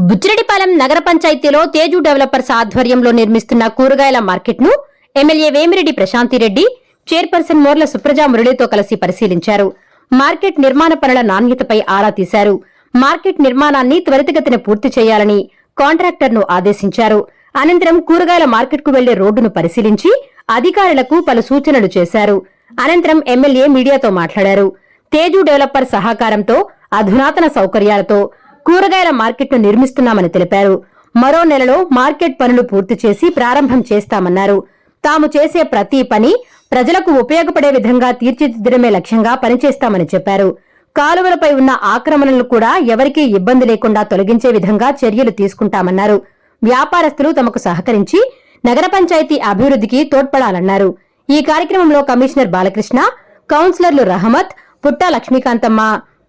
బుచ్చిరెడ్డిపాలెం నగర పంచాయతీలో తేజు డెవలపర్స్ ఆధ్వర్యంలో నిర్మిస్తున్న కూరగాయల మార్కెట్ ను ఎమ్మెల్యే వేమిరెడ్డి ప్రశాంతిరెడ్డి, చైర్పర్సన్ మోర్ల సుప్రజా మురళితో కలిసి పరిశీలించారు. మార్కెట్ నిర్మాణ పనుల నాణ్యతపై ఆరా తీశారు. మార్కెట్ నిర్మాణాన్ని త్వరితగతిన పూర్తి చేయాలని కాంట్రాక్టర్ను ఆదేశించారు. అనంతరం కూరగాయల మార్కెట్కు వెళ్లే రోడ్డును పరిశీలించి అధికారులకు పలు సూచనలు చేశారు. అనంతరం ఎమ్మెల్యే మీడియాతో మాట్లాడారు. తేజు డెవలపర్ సహకారంతో అధునాతన సౌకర్యాలతో కూరగాయల మార్కెట్ను నిర్మిస్తున్నామని తెలిపారు. మరో నెలలో మార్కెట్ పనులు పూర్తి చేసి ప్రారంభం చేస్తామన్నారు. తాము చేసే ప్రతి పని ప్రజలకు ఉపయోగపడే విధంగా తీర్చిదిద్దడమే లక్ష్యంగా పనిచేస్తామని చెప్పారు. కాలువలపై ఉన్న ఆక్రమణలు కూడా ఎవరికీ ఇబ్బంది లేకుండా తొలగించే విధంగా చర్యలు తీసుకుంటామన్నారు. వ్యాపారస్తులు తమకు సహకరించి నగర పంచాయతీ అభివృద్ధికి తోడ్పడాలన్నారు. ఈ కార్యక్రమంలో కమిషనర్ బాలకృష్ణ, కౌన్సిలర్లు రహమత్, పుట్ట లక్ష్మీకాంతమ్మ,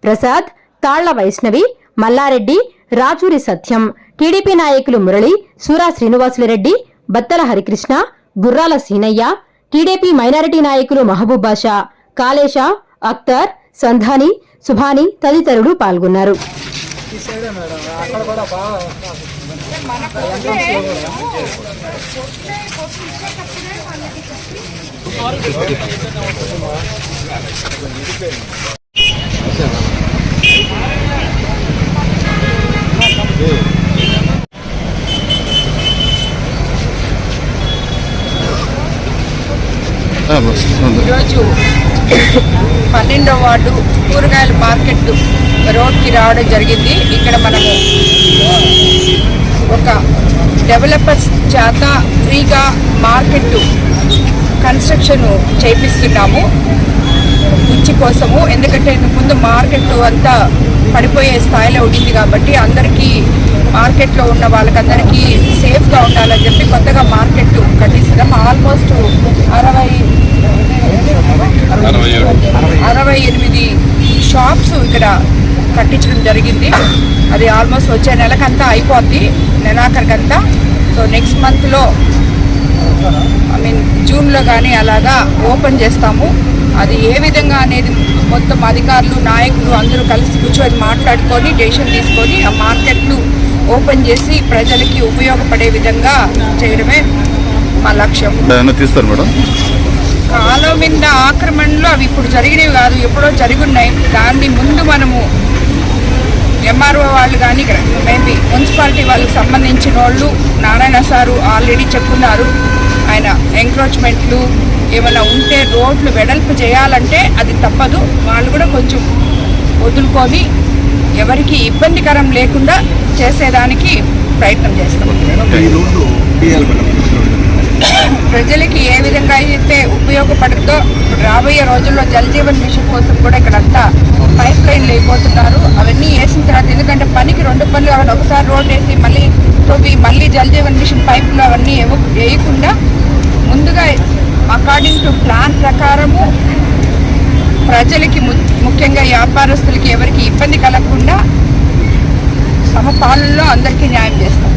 ప్రసాద్, తాళ్ల వైష్ణవి, మల్లారెడ్డి, రాచూరి సత్యం, టీడీపీ నాయకులు మురళి, సూరా శ్రీనివాసులరెడ్డి, బత్తల హరికృష్ణ, గుర్రాల సీనయ్య, టీడీపీ మైనారిటీ నాయకులు మహబూబ్ బాషా, కాళేశ, అఖ్తర్, సంధాని, సుభాని తదితరులు పాల్గొన్నారు. ఈరోజు 12వ వార్డు కూరగాయల మార్కెట్ రోడ్కి రావడం జరిగింది. ఇక్కడ మనము ఒక డెవలపర్స్ చేత ఫ్రీగా మార్కెట్ కన్స్ట్రక్షన్ చేపిస్తున్నాము ఉచ్చి కోసము. ఎందుకంటే ముందు మార్కెట్ అంతా పడిపోయే స్థాయిలో ఉండింది కాబట్టి అందరికీ మార్కెట్లో ఉన్న వాళ్ళకందరికీ సేఫ్గా ఉండాలని చెప్పి కొత్తగా మార్కెట్ కట్టిస్తున్నాం. ఆల్మోస్ట్ 68 షాప్స్ ఇక్కడ కట్టించడం జరిగింది. అది ఆల్మోస్ట్ వచ్చే నెలకంతా అయిపోద్ది, నెలాఖరికంతా. సో నెక్స్ట్ మంత్లో జూన్లో కానీ అలాగా ఓపెన్ చేస్తాము. అది ఏ విధంగా అనేది మొత్తం అధికారులు, నాయకులు అందరూ కలిసి కూర్చొని మాట్లాడుకొని డెసిషన్ తీసుకొని ఆ మార్కెట్లు ఓపెన్ చేసి ప్రజలకి ఉపయోగపడే విధంగా చేయడమే మా లక్ష్యం. కాలువ మీద ఆక్రమణలు అవి ఇప్పుడు జరిగినవి కాదు, ఎప్పుడో జరిగున్నాయి. దాన్ని ముందు మనము ఎంఆర్ఓ వాళ్ళు కానీ మేబీ మున్సిపాలిటీ వాళ్ళకి సంబంధించిన వాళ్ళు నారాయణ సారు ఆల్రెడీ చెప్పున్నారు. ఆయన ఎంక్రోచ్మెంట్లు ఏమైనా ఉంటే రోడ్లు వెడల్పు చేయాలంటే అది తప్పదు. వాళ్ళు కూడా కొంచెం వదులుకొని ఎవరికి ఇబ్బందికరం లేకుండా చేసేదానికి ప్రయత్నం చేస్తాం. ప్రజలకి ఏ విధంగా అయితే ఉపయోగపడుతుందో రాబోయే రోజుల్లో జల్ జీవన్ మిషన్ కోసం కూడా ఇక్కడంతా పైప్ లైన్లు అయిపోతున్నారు. అవన్నీ వేసిన తర్వాత, ఎందుకంటే పనికి 2 పనులు కావాలి. ఒకసారి రోడ్ వేసి మళ్ళీ జల్ జీవన్ మిషన్ పైపులు అవన్నీ వేయకుండా ముందుగా అకార్డింగ్ టు ప్లాన్ ప్రకారము ప్రజలకి ముఖ్యంగా వ్యాపారస్తులకి ఎవరికి ఇబ్బంది కలగకుండా సమపాలనలో అందరికీ న్యాయం చేస్తాం.